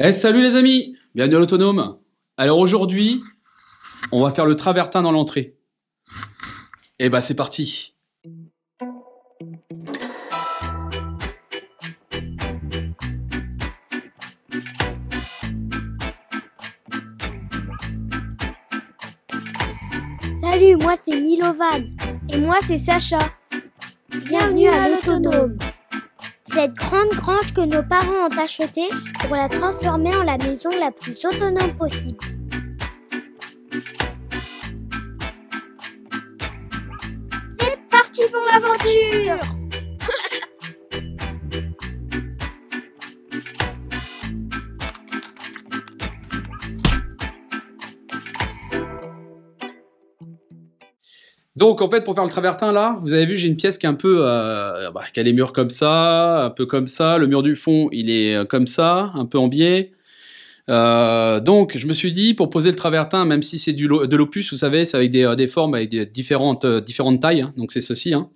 Salut les amis, bienvenue à l'Autonome. Alors aujourd'hui, on va faire le travertin dans l'entrée. Et bah c'est parti. Salut, moi c'est Milovan. Et moi c'est Sacha. Bienvenue à l'Autonome. Cette grande grange que nos parents ont achetée pour la transformer en la maison la plus autonome possible. C'est parti pour l'aventure! Donc en fait pour faire le travertin là, vous avez vu j'ai une pièce qui est un peu, qui a les murs comme ça, un peu comme ça. Le mur du fond il est comme ça, un peu en biais. Donc je me suis dit pour poser le travertin, même si c'est de l'opus, vous savez, c'est avec des formes avec des différentes tailles. Hein, donc c'est ceci. Hein.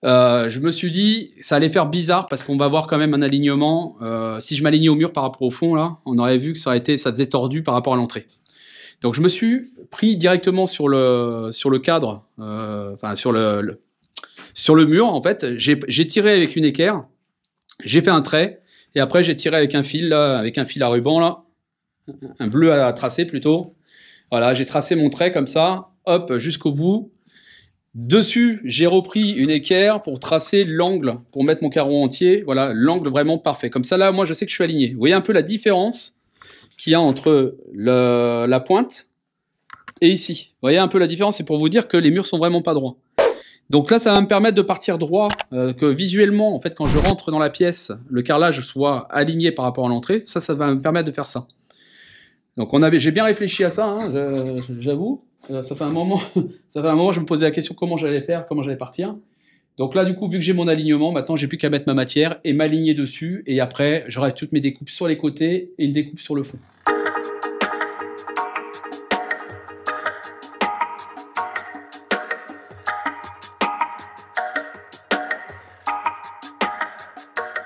Je me suis dit ça allait faire bizarre parce qu'on va voir quand même un alignement. Si je m'alignais au mur par rapport au fond là, on aurait vu que ça faisait tordu par rapport à l'entrée. Donc je me suis pris directement sur le cadre, enfin sur le mur en fait. J'ai tiré avec une équerre, j'ai fait un trait et après j'ai tiré avec un fil là, avec un fil à ruban là, un bleu à tracer plutôt. Voilà, j'ai tracé mon trait comme ça, hop jusqu'au bout. Dessus, j'ai repris une équerre pour tracer l'angle, pour mettre mon carreau entier. Voilà, l'angle vraiment parfait. Comme ça là, moi je sais que je suis aligné. Vous voyez un peu la différence qu'il y a entre la pointe et ici. Vous voyez un peu la différence, c'est pour vous dire que les murs sont vraiment pas droits. Donc là, ça va me permettre de partir droit, que visuellement, en fait, quand je rentre dans la pièce, le carrelage soit aligné par rapport à l'entrée. Ça va me permettre de faire ça. Donc j'ai bien réfléchi à ça, hein, j'avoue. Ça fait un moment, je me posais la question comment j'allais faire, comment j'allais partir. Donc là, du coup, vu que j'ai mon alignement, maintenant, j'ai plus qu'à mettre ma matière et m'aligner dessus. Et après, j'aurai toutes mes découpes sur les côtés et une découpe sur le fond.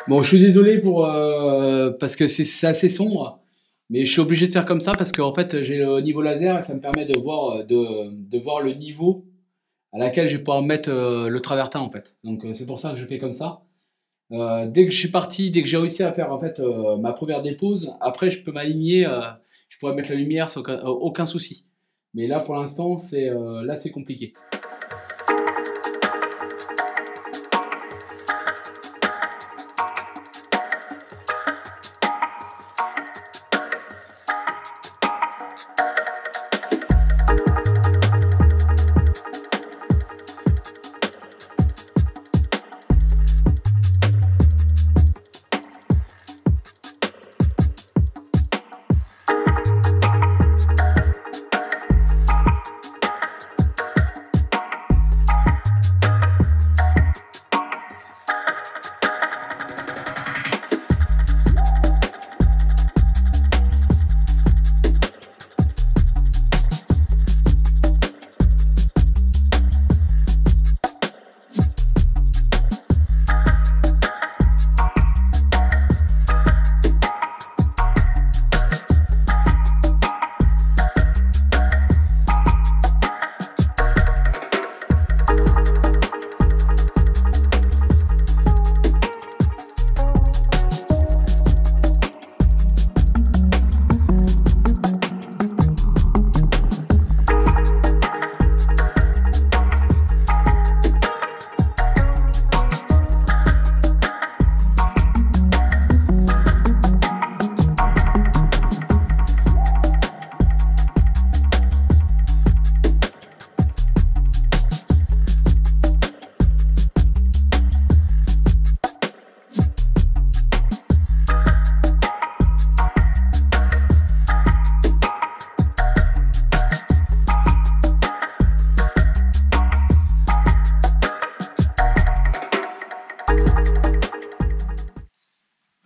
Bon, je suis désolé parce que c'est assez sombre, mais je suis obligé de faire comme ça parce qu'en fait j'ai le niveau laser et ça me permet de voir voir le niveau à laquelle je vais pouvoir mettre le travertin en fait. Donc c'est pour ça que je fais comme ça. Dès que je suis parti, dès que j'ai réussi à faire en fait ma première dépose, après je peux m'aligner, je pourrais mettre la lumière sans aucun souci. Mais là pour l'instant c'est compliqué.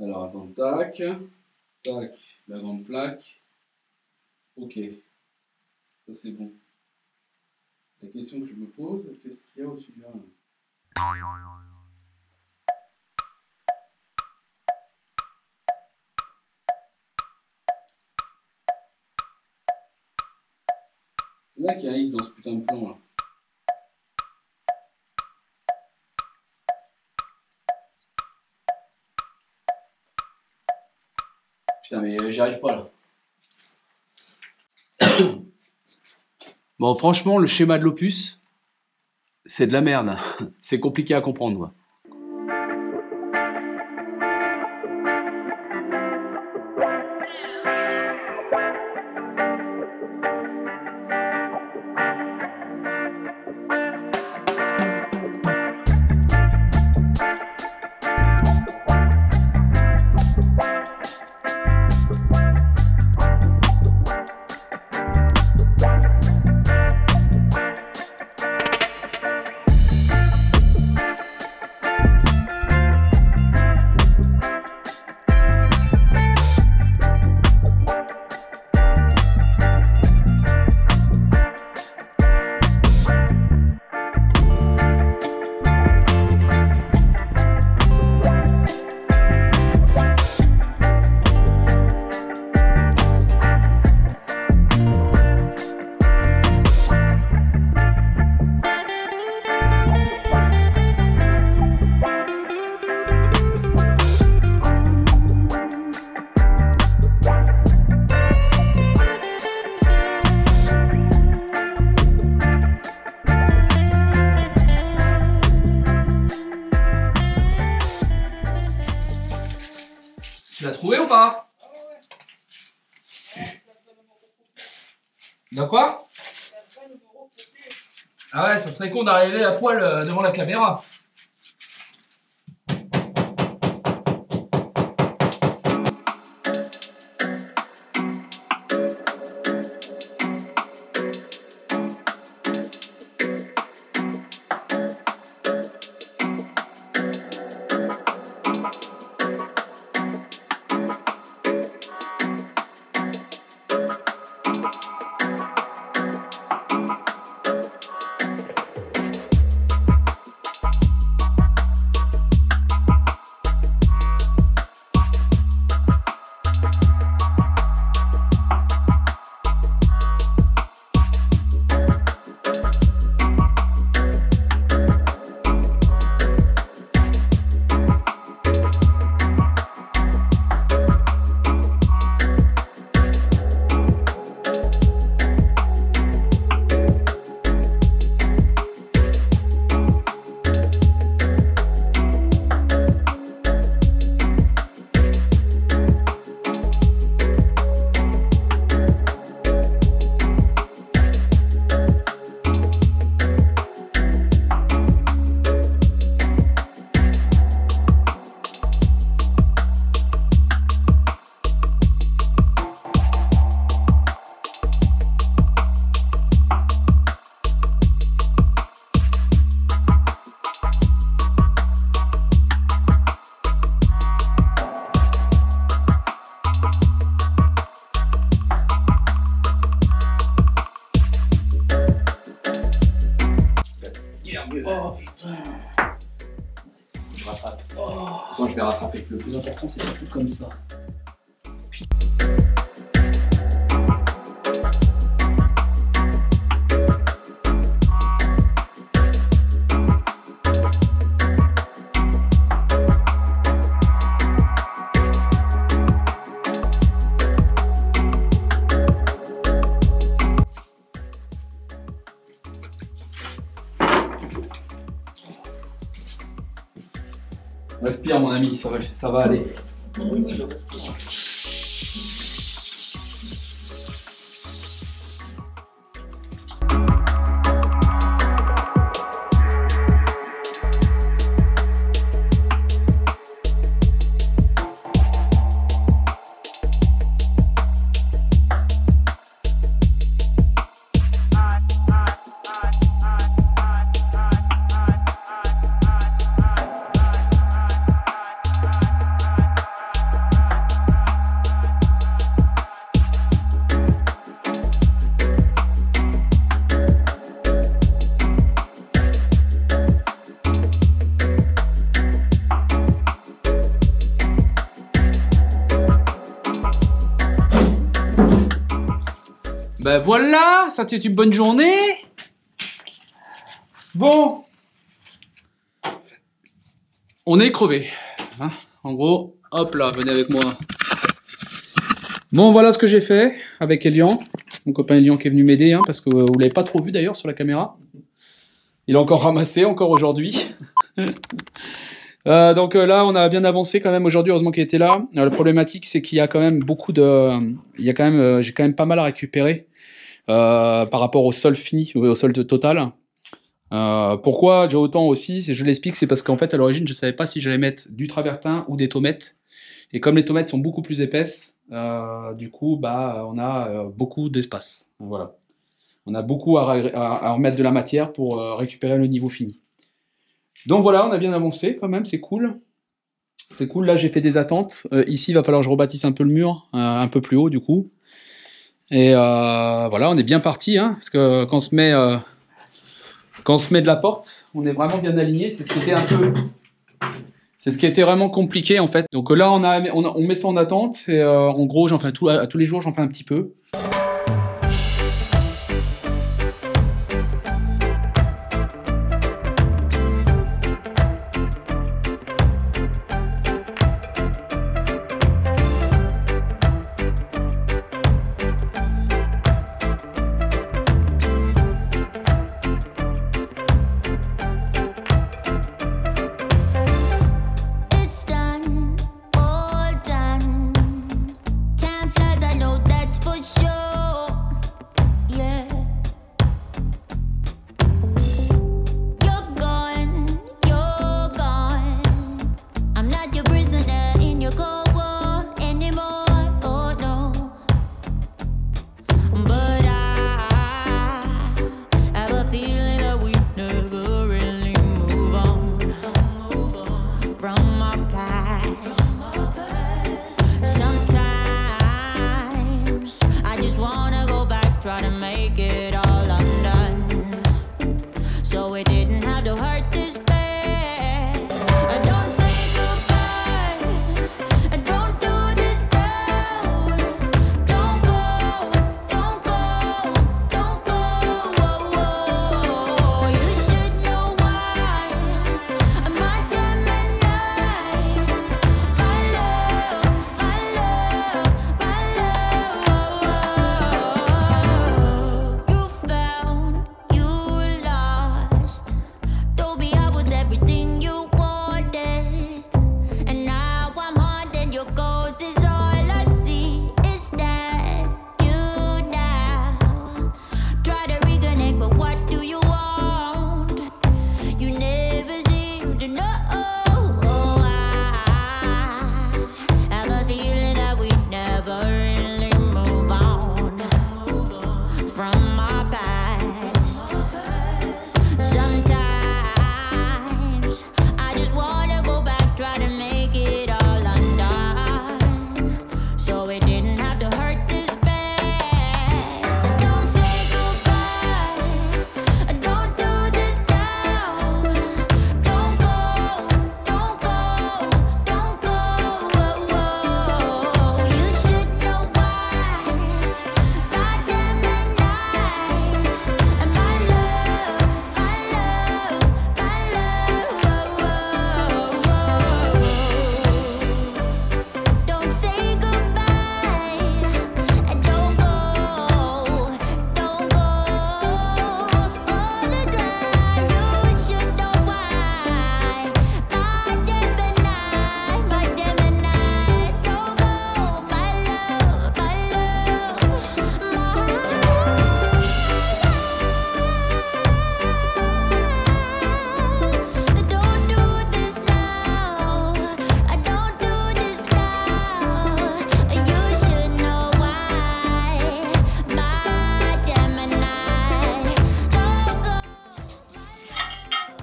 Alors attends, tac, tac, la grande plaque. Ok, ça c'est bon. La question que je me pose, qu'est-ce qu'il y a au-dessus de là? C'est là qu'il y a un hic dans ce putain de plan là. Putain mais j'y arrive pas là. Bon franchement le schéma de l'opus, c'est de la merde. C'est compliqué à comprendre quoi. Tu l'as trouvé ou pas? De quoi? Ah ouais, ça serait con d'arriver à poil devant la caméra. Oh putain. Je rattrape. Oh. De toute façon, je vais rattraper. Le plus important, c'est pas tout comme ça. Respire mon ami, ça va aller. Oui, je respire. Ben voilà, ça c'est une bonne journée. Bon. On est crevé. Hein, en gros, hop là, venez avec moi. Bon, voilà ce que j'ai fait avec Elian. Mon copain Elian qui est venu m'aider, hein, parce que vous l'avez pas trop vu d'ailleurs sur la caméra. Il a encore ramassé, encore aujourd'hui. Donc là, on a bien avancé quand même aujourd'hui, heureusement qu'il était là. La problématique, c'est qu'il y a quand même beaucoup de... j'ai quand même pas mal à récupérer par rapport au sol fini, au sol total. Pourquoi j'ai autant aussi, je l'explique, c'est parce qu'en fait, à l'origine, je savais pas si j'allais mettre du travertin ou des tomettes. Et comme les tomettes sont beaucoup plus épaisses, du coup, bah, on a beaucoup d'espace. Voilà. On a beaucoup à remettre de la matière pour récupérer le niveau fini. Donc voilà, on a bien avancé quand même, c'est cool. C'est cool, là j'ai fait des attentes. Ici, il va falloir que je rebâtisse un peu le mur, un peu plus haut du coup. Et voilà, on est bien parti, hein, parce que quand on se met de la porte, on est vraiment bien aligné. C'est ce qui était un peu... C'est ce qui était vraiment compliqué en fait. Donc là, on met ça en attente. Et en gros, j'en fais tous les jours, j'en fais un petit peu.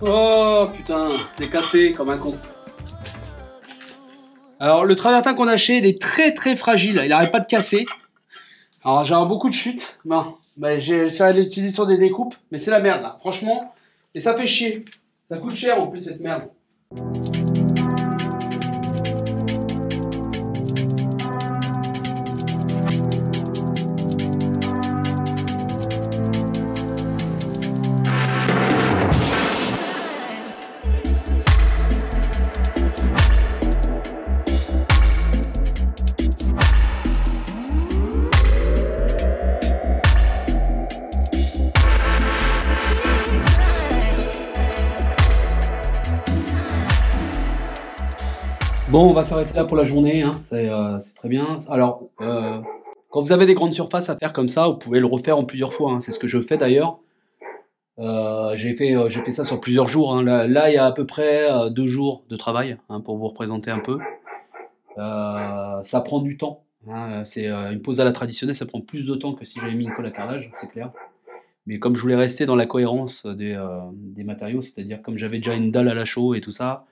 Oh putain, il est cassé comme un con. Alors le travertin qu'on a acheté, il est très très fragile, il n'arrête pas de casser. Alors j'ai beaucoup de chutes. Non, bah, ça l'utilise sur des découpes, mais c'est la merde là, franchement. Et ça fait chier. Ça coûte cher en plus cette merde. Bon, on va s'arrêter là pour la journée, hein. C'est très bien. Alors, quand vous avez des grandes surfaces à faire comme ça, vous pouvez le refaire en plusieurs fois, hein. C'est ce que je fais d'ailleurs. J'ai fait ça sur plusieurs jours, hein. Là, il y a à peu près 2 jours de travail, hein, pour vous représenter un peu. Ça prend du temps, hein. C'est une pose à la traditionnelle, ça prend plus de temps que si j'avais mis une colle à carrelage, c'est clair. Mais comme je voulais rester dans la cohérence des matériaux, c'est-à-dire comme j'avais déjà une dalle à la chaux et tout ça,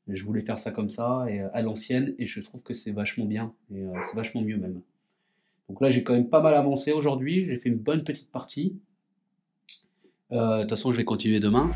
je voulais faire ça comme ça, et à l'ancienne, et je trouve que c'est vachement bien, et c'est vachement mieux même. Donc là, j'ai quand même pas mal avancé aujourd'hui, j'ai fait une bonne petite partie. De toute façon, je vais continuer demain.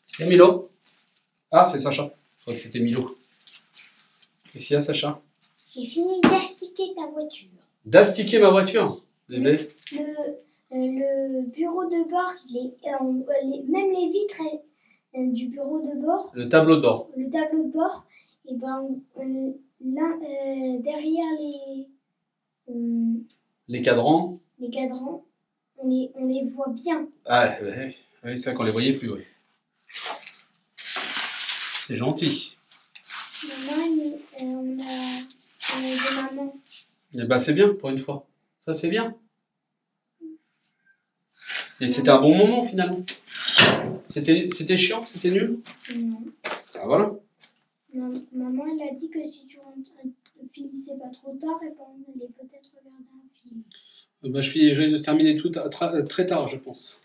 C'est Milo? Ah, c'est Sacha. Je croyais que c'était Milo. Qu'est-ce qu'il y a, Sacha? J'ai fini d'astiquer ta voiture. D'astiquer ma voiture, bébé? Le bureau de bord, même les vitres du bureau de bord. Le tableau de bord. Le tableau de bord, et ben derrière Les cadrans. les cadrans, on les voit bien. Ah, oui, c'est vrai qu'on les voyait plus, oui. C'est gentil. Maman, on a des mamans. Eh ben, c'est bien, pour une fois. Ça, c'est bien. Et c'était un bon moment, finalement. C'était chiant, c'était nul. Non. Ah, voilà. Maman, elle a dit que si tu finissais pas trop tard, et ben, on allait peut-être regarder un film. Ben, je vais se terminer tout très tard, je pense.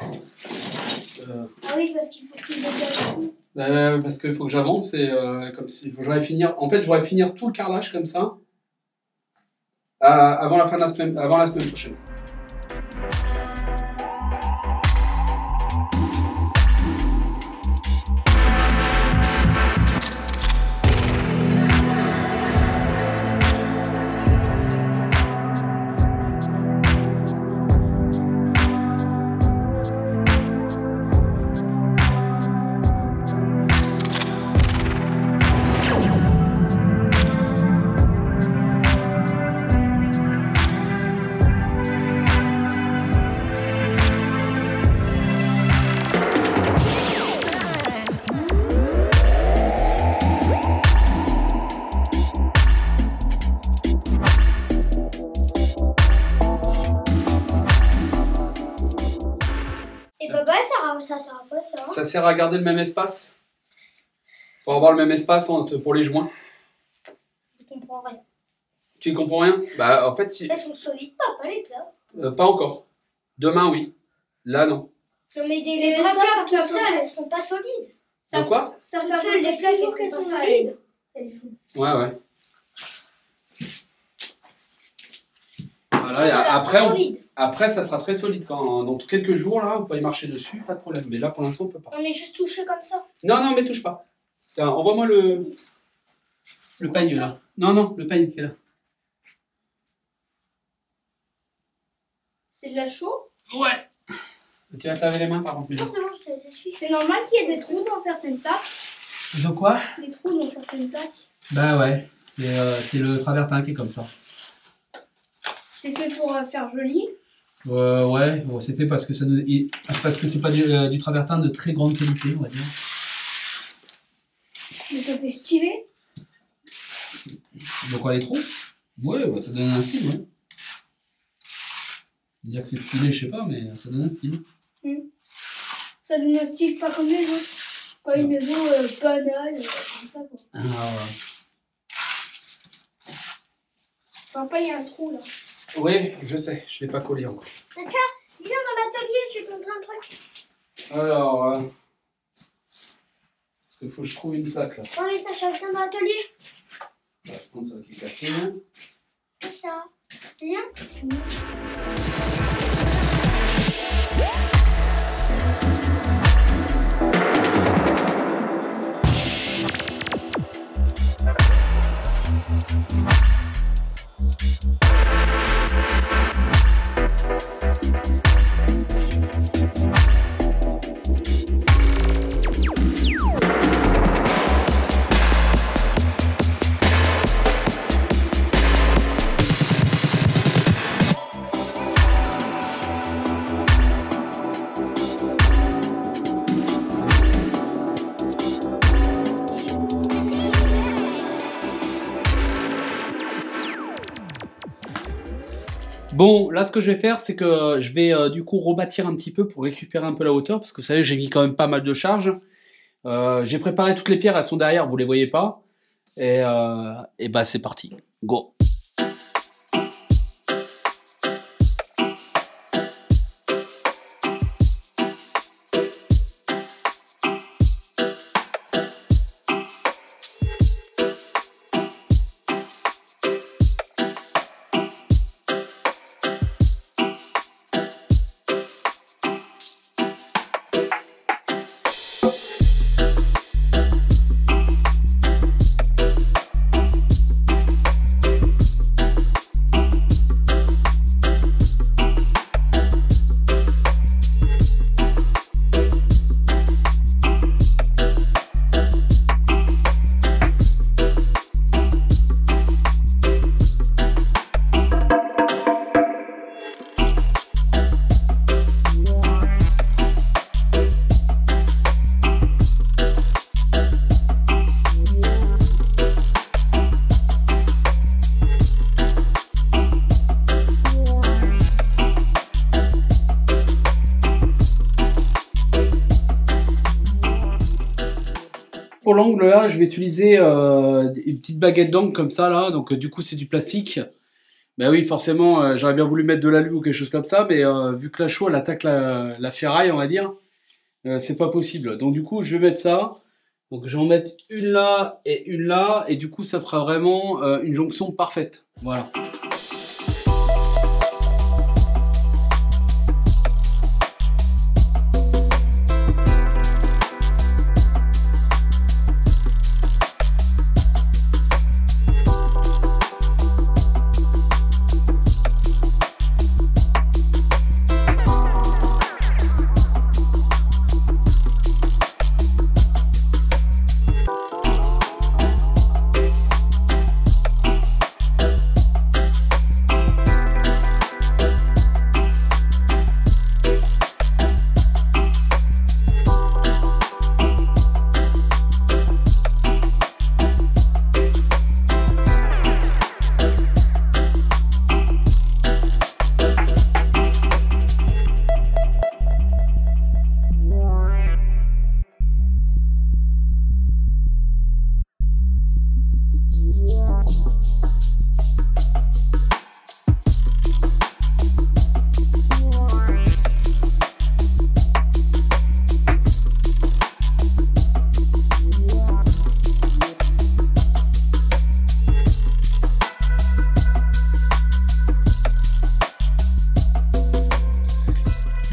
Ah oui, parce qu'il faut que tu dégages tout. Parce qu'il faut que j'avance et comme si, il faut que j'aurais finir. En fait, je voudrais finir tout le carrelage comme ça avant la fin de la semaine, avant la semaine prochaine. Ça sert à quoi ça? Ça sert à garder le même espace. Pour avoir le même espace pour les joints. Je comprends rien. Tu comprends rien? Bah en fait si. Elles sont solides, pas les plats. Pas encore. Demain oui. Là non. Non mais les vraies plats toutes seules, elles sont pas solides. De quoi? Ça fait seules les plats jours qu'elles sont solides. Ouais ouais. Voilà, et après ça sera très solide dans quelques jours là, vous pouvez y marcher dessus, pas de problème. Mais là pour l'instant on peut pas. On est juste touché comme ça. Non mais touche pas. Tiens, envoie-moi le peigne là. Non, le peigne qui est là. C'est de la chaux? Ouais. Tu vas te laver les mains par contre. Non, c'est bon, je te laisse essuyer. C'est normal qu'il y ait des trous dans certaines plaques. De quoi? Des trous dans certaines plaques. Bah ouais, c'est le travertin qui est comme ça. C'est fait pour faire joli. Ouais, bon, c'est fait parce que c'est pas du travertin de très grande qualité, on va dire. Mais ça fait stylé. De quoi les trous? Ouais, bah, ça donne un style, ouais. Dire que c'est stylé, je sais pas, mais ça donne un style. Ça donne un style pas comme les autres. Pas une maison banale, comme ça quoi. Ah ouais. Papa, il y a un trou là. Oui, je sais, je l'ai pas collé encore. Sacha, viens dans l'atelier, je vais te montrer un truc. Alors, parce qu'il faut que je trouve une plaque là. Allez Sacha, viens dans l'atelier. Prendre ça qui est cassé. Sacha, viens. Bon, là, ce que je vais faire, c'est que je vais du coup rebâtir un petit peu pour récupérer un peu la hauteur, parce que vous savez, j'ai mis quand même pas mal de charges. J'ai préparé toutes les pierres, elles sont derrière, vous les voyez pas. Et bah, c'est parti. Go! Pour l'angle là, je vais utiliser une petite baguette d'angle comme ça là, donc du coup c'est du plastique. Ben oui, forcément, j'aurais bien voulu mettre de l'alu ou quelque chose comme ça, mais vu que la chaux elle attaque la ferraille, on va dire, c'est pas possible. Donc du coup, je vais mettre ça. Donc je vais en mettre une là, et du coup ça fera vraiment une jonction parfaite. Voilà.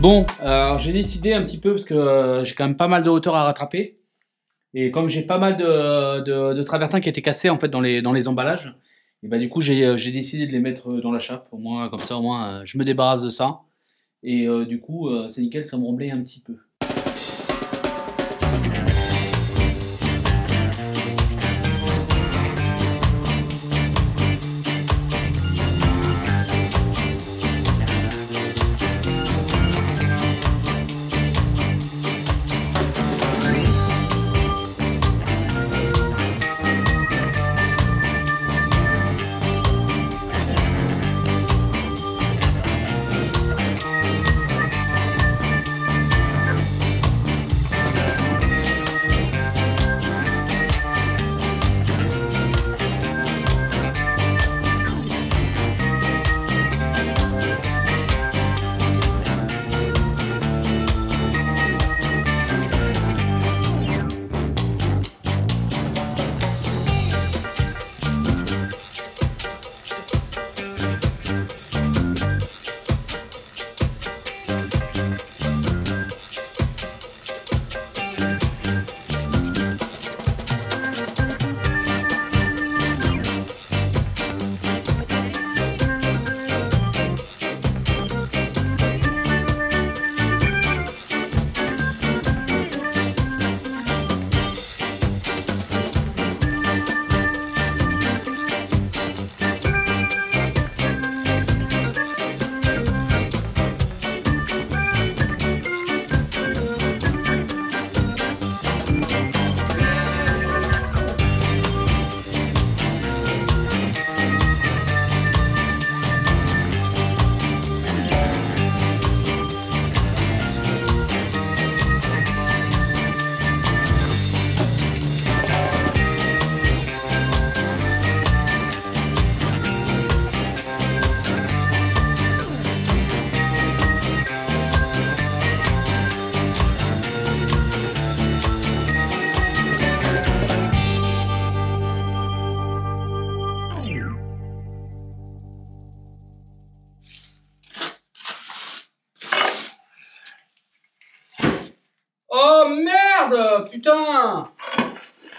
Bon, alors j'ai décidé un petit peu parce que j'ai quand même pas mal de hauteur à rattraper. Et comme j'ai pas mal de travertins qui étaient cassés en fait dans les emballages, et bah du coup j'ai décidé de les mettre dans la chape. Au moins comme ça, au moins je me débarrasse de ça. Et du coup c'est nickel, ça me remblait un petit peu. merde, putain.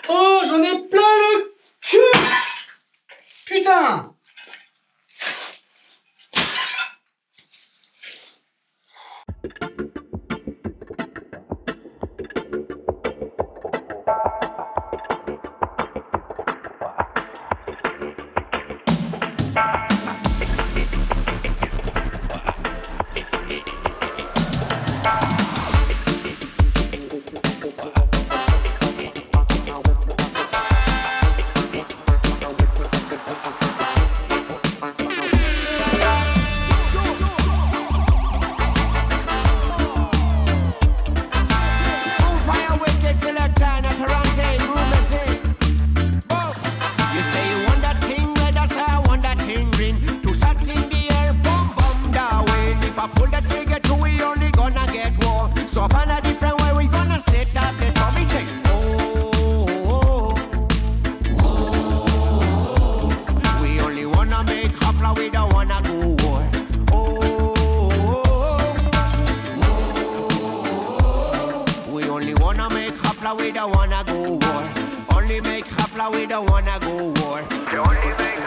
Oh, j'en ai plein le cul. Putain. We don't wanna go war. Only make hapla, we don't wanna go war. You only make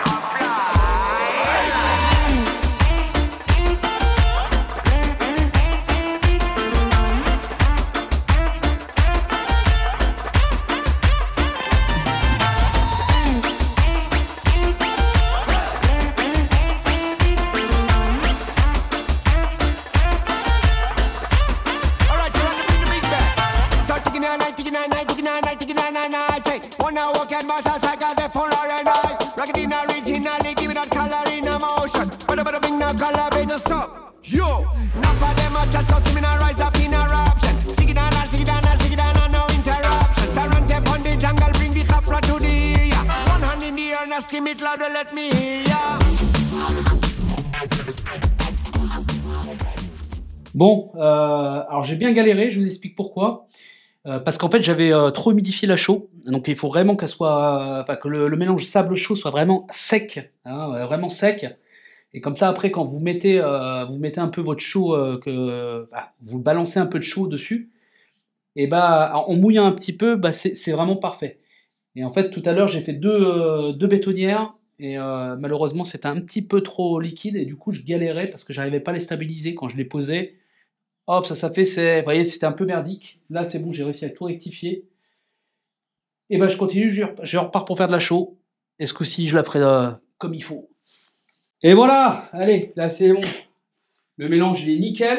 Bon, alors j'ai bien galéré, je vous explique pourquoi. Parce qu'en fait j'avais trop humidifié la chaux, donc il faut vraiment qu'elle soit, que le mélange sable-chaux soit vraiment sec, hein, vraiment sec. Et comme ça après quand vous mettez un peu votre chaux, vous balancez un peu de chaux dessus, et en mouillant un petit peu, c'est vraiment parfait. Et en fait tout à l'heure j'ai fait deux bétonnières, et malheureusement c'était un petit peu trop liquide, et du coup je galérais parce que j'arrivais pas à les stabiliser quand je les posais. Hop, ça fait, vous voyez, c'était un peu merdique. Là, c'est bon, j'ai réussi à tout rectifier. Et je continue, je repars pour faire de la chaux. Et ce coup-ci, je la ferai comme il faut. Et voilà, allez, là, c'est bon. Le mélange, il est nickel.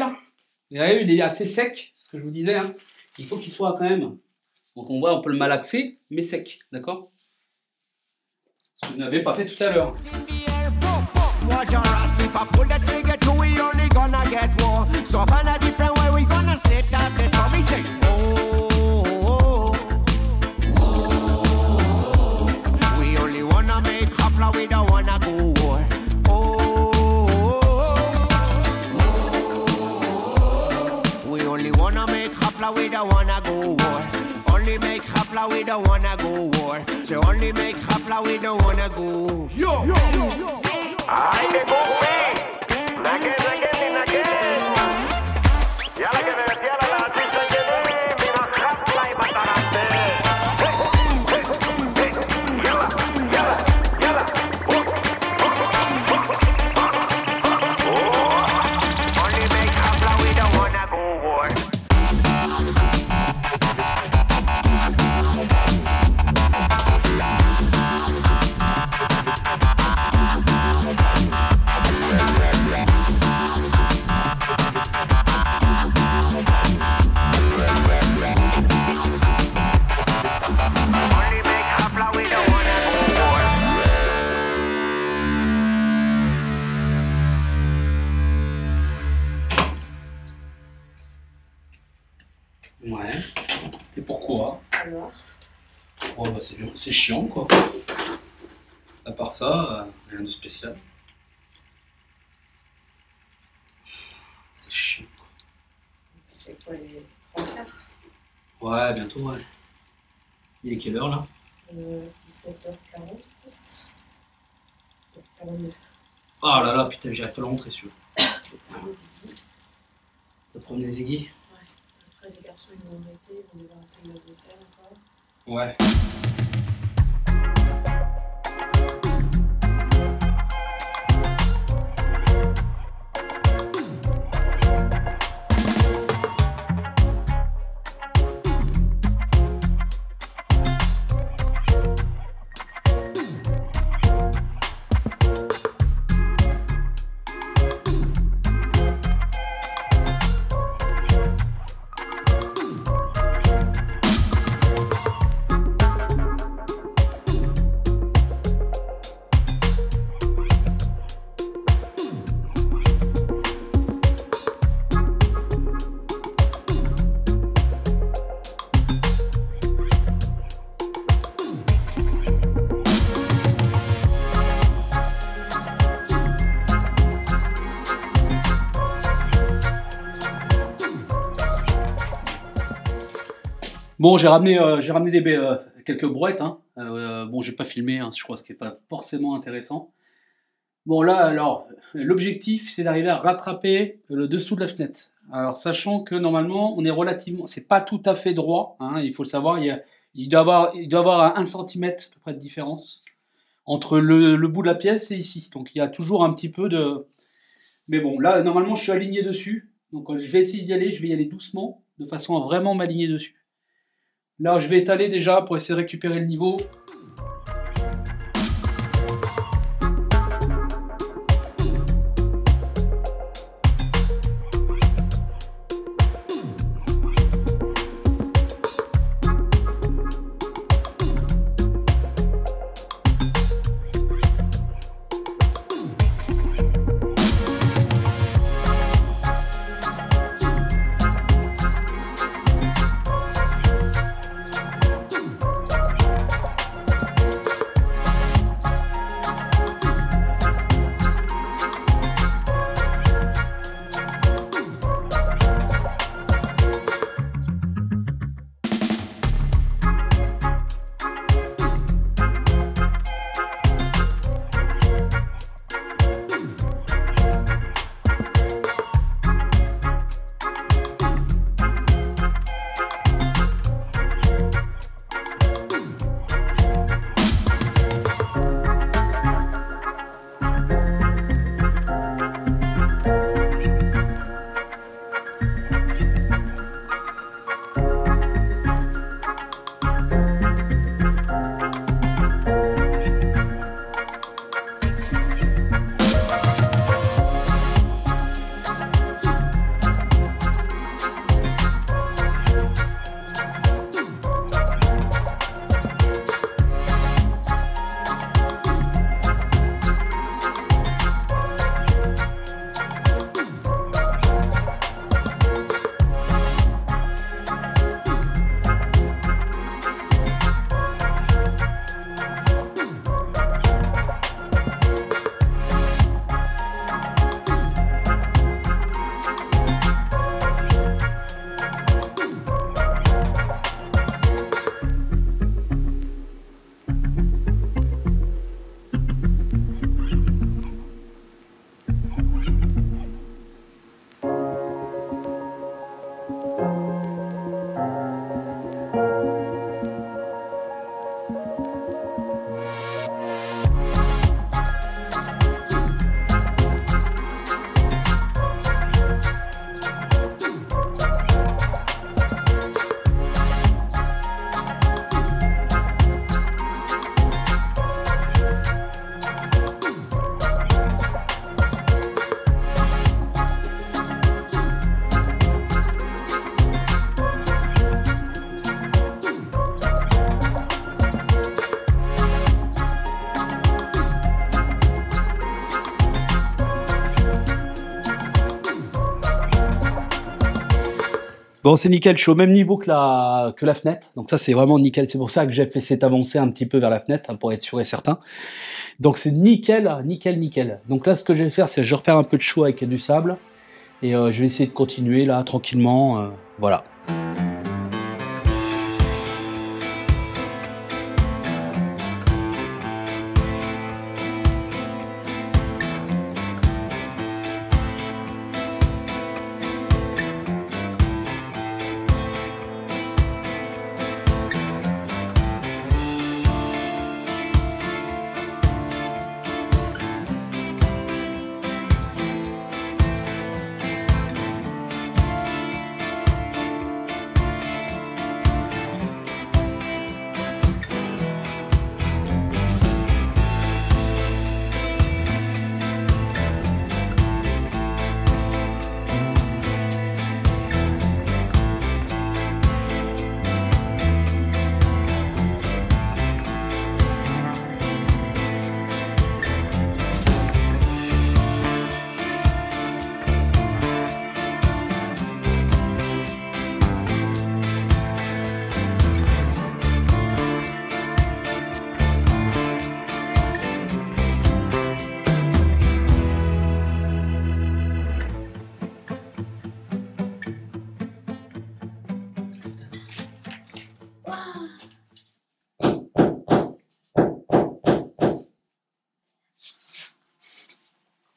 Vous voyez, il est assez sec, c'est ce que je vous disais. Hein. Il faut qu'il soit quand même, donc on voit, on peut le malaxer, mais sec, d'accord? Ce que vous n'avez pas fait tout à l'heure. Watch your ass, if I pull the trigger too, we only gonna get war. So find a different way, we gonna set that place. So me say, we only wanna make hapla, we don't wanna go war. We only wanna make hapla, we don't wanna go war. Only make hapla, we don't wanna go war. So only make hapla, we don't wanna go. Yo, yo, yo, yo. Ay, que cumple, la que ya la que me decía la artista que mira hapla y matarante. Yala. Only make hapla, we don't wanna go war. Ouais. Et pourquoi? Alors, Oh, c'est chiant, quoi. À part ça, rien de spécial. C'est chiant. c'est quoi les 34 Ouais, bientôt, ouais. Il est quelle heure, là? 17h40. 49. Ah là là, putain, j'arrive pas à le rentrer, celui-là. Les aiguilles. T'as promené des aiguilles? Ouais, après les garçons ils vont embêter, ils vont débarrasser de la vaisselle encore. Ouais. Bon, j'ai ramené quelques brouettes. Hein. Bon, j'ai pas filmé, hein, je crois, ce qui est pas forcément intéressant. Bon, là, alors, l'objectif, c'est d'arriver à rattraper le dessous de la fenêtre. Alors, sachant que normalement, on est relativement, c'est pas tout à fait droit, hein, il faut le savoir. Il doit y avoir 1 cm à peu près de différence entre le bout de la pièce et ici. Donc, il y a toujours un petit peu de. Mais bon, là, normalement, je suis aligné dessus. Donc, je vais essayer d'y aller. Je vais y aller doucement, de façon à vraiment m'aligner dessus. Là, je vais étaler déjà pour essayer de récupérer le niveau. Bon, c'est nickel, je suis au même niveau que la fenêtre, donc ça c'est vraiment nickel, c'est pour ça que j'ai fait cette avancée un petit peu vers la fenêtre, hein, pour être sûr et certain. Donc c'est nickel, nickel, nickel. Donc là ce que je vais faire, c'est que je vais refaire un peu de chaud avec du sable, et je vais essayer de continuer là, tranquillement, voilà.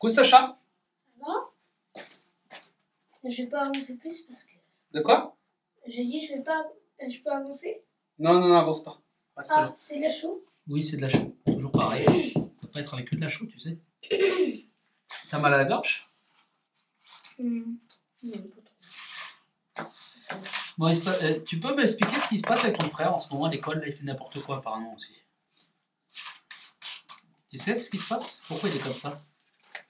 Coucou Sacha. Ça va? Je vais pas avancer plus parce que... De quoi? J'ai dit je vais pas... Je peux avancer? Non, non, non, avance pas. Reste là. C'est de la chaux? Oui, c'est de la chaux. Toujours pareil. Ça peut pas être avec que de la chaux, tu sais. T'as mal à la gorge? Non, pas trop. Bon, tu peux m'expliquer ce qui se passe avec ton frère en ce moment à l'école? Là, il fait n'importe quoi apparemment aussi. Tu sais ce qui se passe? Pourquoi il est comme ça?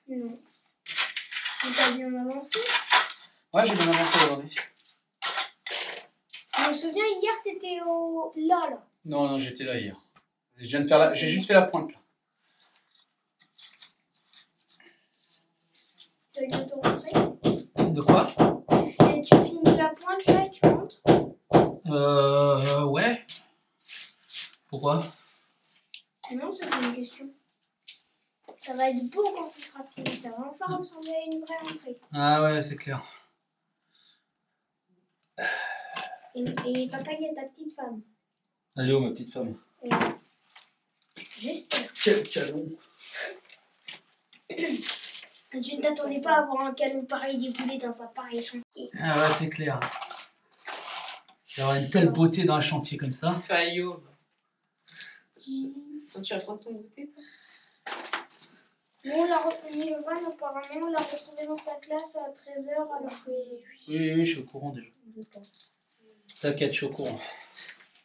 Non. Tu t'as bien avancé? Ouais, j'ai bien avancé aujourd'hui. Je me souviens, hier, t'étais là. Non, non, j'étais là hier. Je viens de faire j'ai juste fait la pointe là. Tu as bientôt rentré? De quoi? Tu finis la pointe là et tu montes? Ouais. Pourquoi? Non, c'est une question. Ça va être beau quand ce sera fini. Ça va enfin ressembler à une vraie entrée. Ah ouais, c'est clair. Et papa, il y a ta petite femme. Elle est où ma petite femme? J'espère. Quel canon. Tu ne t'attendais pas à avoir un canon pareil déboulé dans un pareil chantier. Ah ouais, c'est clair. Il y aura une telle beauté dans un chantier comme ça. Fayot. Tu vas prendre ton goûter, toi? Nous, on l'a retrouvé le van, apparemment, on l'a retrouvé dans sa classe à 13h, alors que... Oui, oui, je suis au courant déjà. T'inquiète, je suis au courant.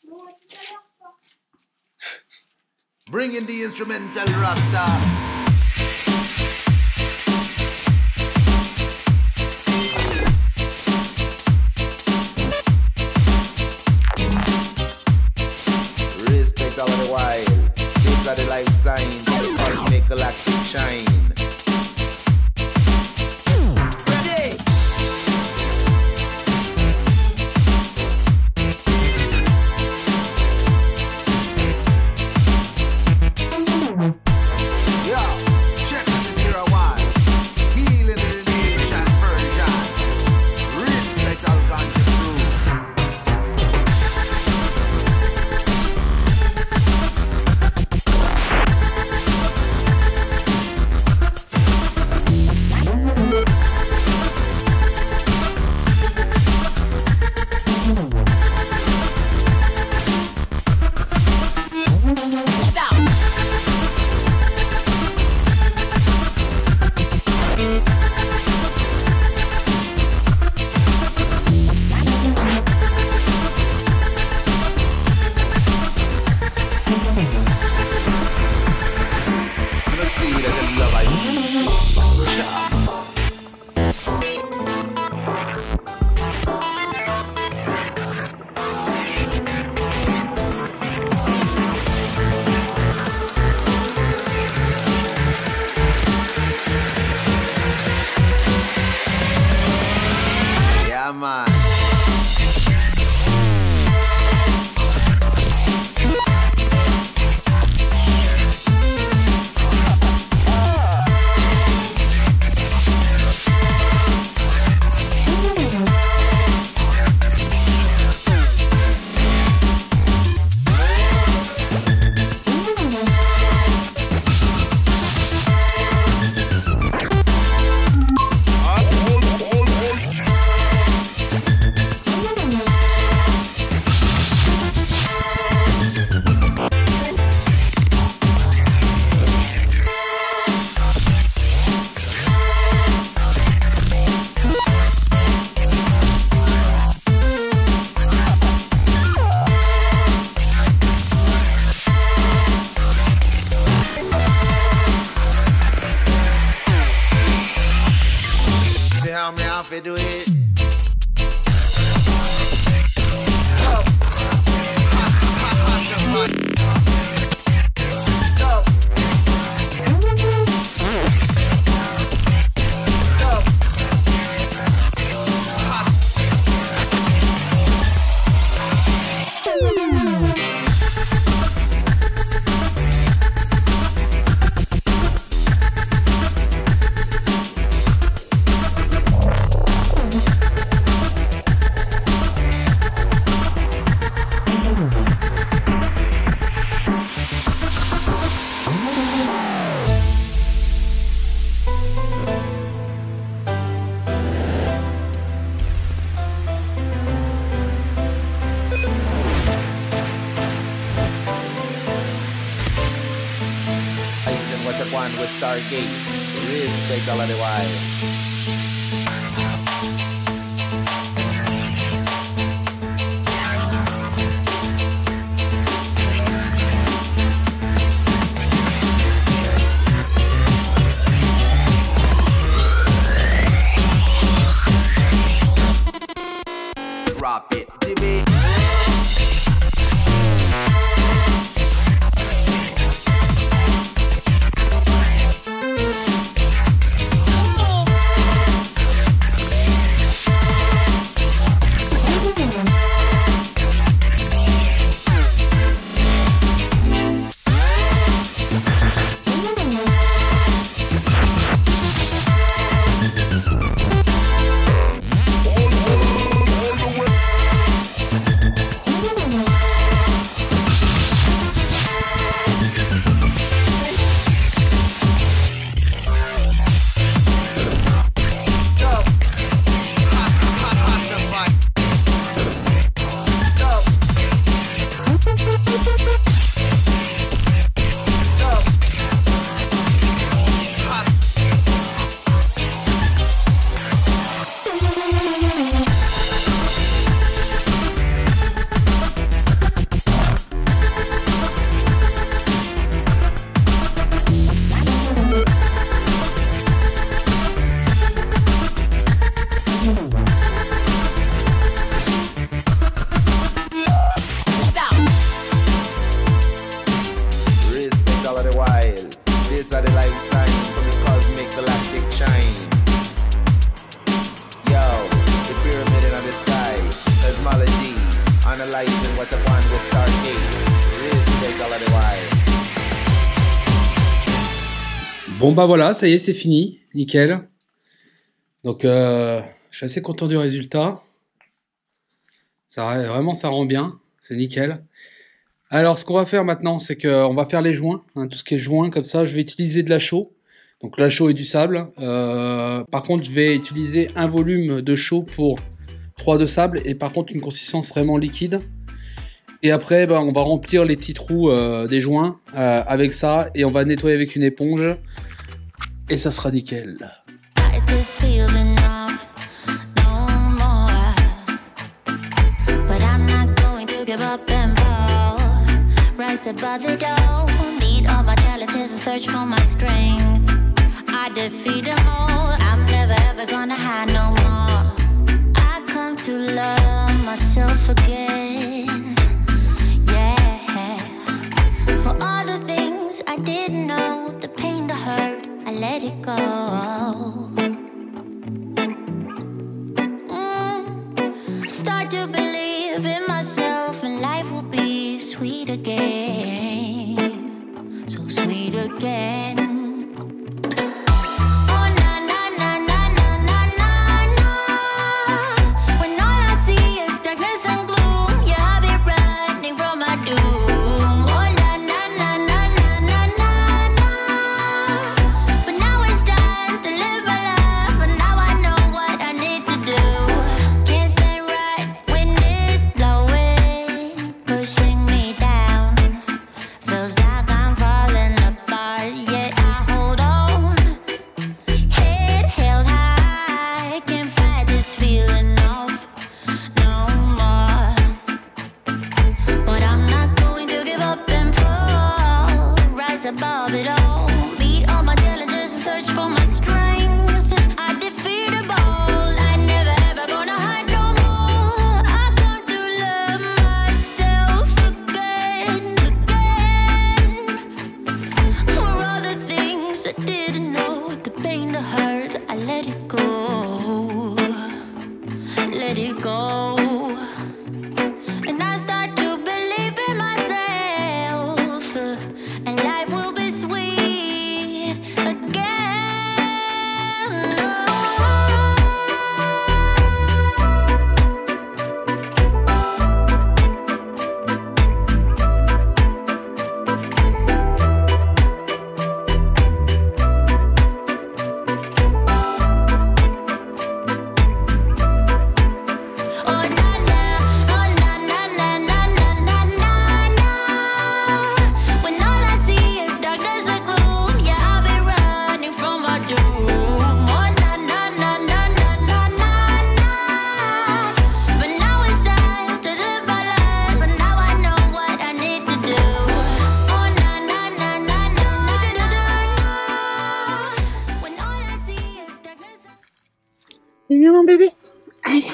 Bon, à tout à l'heure, quoi. Bring in the instrumental Rasta. Respect all the while. These are the life signs. All make a light to shine. Ready? Yeah, check this here a while. Healing the nation version. Respect all ganja crew. Let's see that love I yeah, man. See how me have to do it. one with Stargate. Respect all of the wild. Drop it, Jimmy. Bon bah voilà, ça y est, c'est fini, nickel. Donc je suis assez content du résultat. Ça vraiment, ça rend bien, c'est nickel. Alors ce qu'on va faire maintenant, c'est qu'on va faire les joints, hein, tout ce qui est joint comme ça. Je vais utiliser de la chaux, donc la chaux et du sable. Par contre, je vais utiliser un volume de chaux pour 3 de sable et par contre une consistance vraiment liquide. Et après, bah, on va remplir les petits trous des joints avec ça et on va nettoyer avec une éponge. Et ça sera nickel. Let it go. Start to believe in myself, and life will be sweet again. So sweet again. Above it all, beat all my challenges and search for my strength. I defeat a ball, I never ever gonna hide no more. I come to love myself again, again. For all the things I didn't know, the pain, the hurt, I let it go, let it go. And I start to believe in myself, and life will be sweet again. Oh, Allez,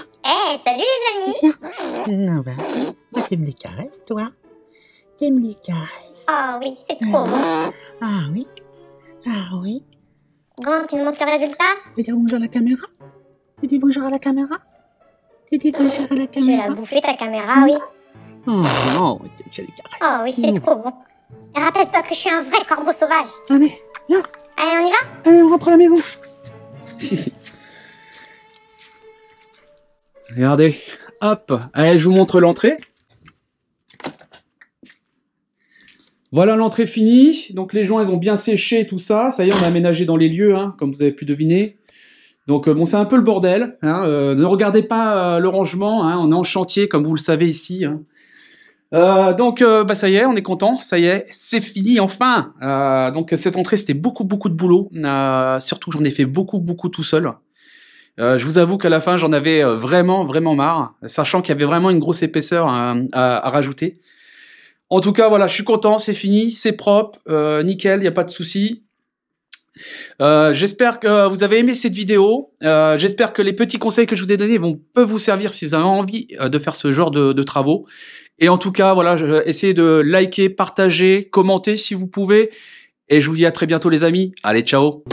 Salut les amis. viens. T'aimes les caresses, toi? T'aimes les caresses? Oh oui, c'est trop bon. Ah oui? Ah oui? Bon, tu me montres le résultat? Tu veux dire bonjour à la caméra? Tu dis bonjour à la caméra? Tu dis bonjour à la Je vais la caméra? bouffer ta caméra, oui. Oh non, t'aimes les caresses. Oh oui, c'est trop bon. Et rappelle-toi que je suis un vrai corbeau sauvage. Allez, viens. Allez, on y va? Allez, on rentre à la maison. Regardez, hop, allez, je vous montre l'entrée. Voilà l'entrée finie. Donc les joints, ils ont bien séché, tout ça. Ça y est, on a aménagé dans les lieux, hein, comme vous avez pu deviner. Donc bon, c'est un peu le bordel. Hein, ne regardez pas le rangement. Hein, on est en chantier, comme vous le savez ici. Hein. Donc bah ça y est, on est content. Ça y est, c'est fini enfin. Donc cette entrée, c'était beaucoup de boulot. Surtout, j'en ai fait beaucoup tout seul. Je vous avoue qu'à la fin, j'en avais vraiment marre, sachant qu'il y avait vraiment une grosse épaisseur à rajouter. En tout cas, voilà, je suis content, c'est fini, c'est propre, nickel, il n'y a pas de souci. J'espère que vous avez aimé cette vidéo. J'espère que les petits conseils que je vous ai donnés peuvent vous servir si vous avez envie de faire ce genre de travaux. Et en tout cas, voilà, essayez de liker, partager, commenter si vous pouvez. Et je vous dis à très bientôt les amis. Allez, ciao!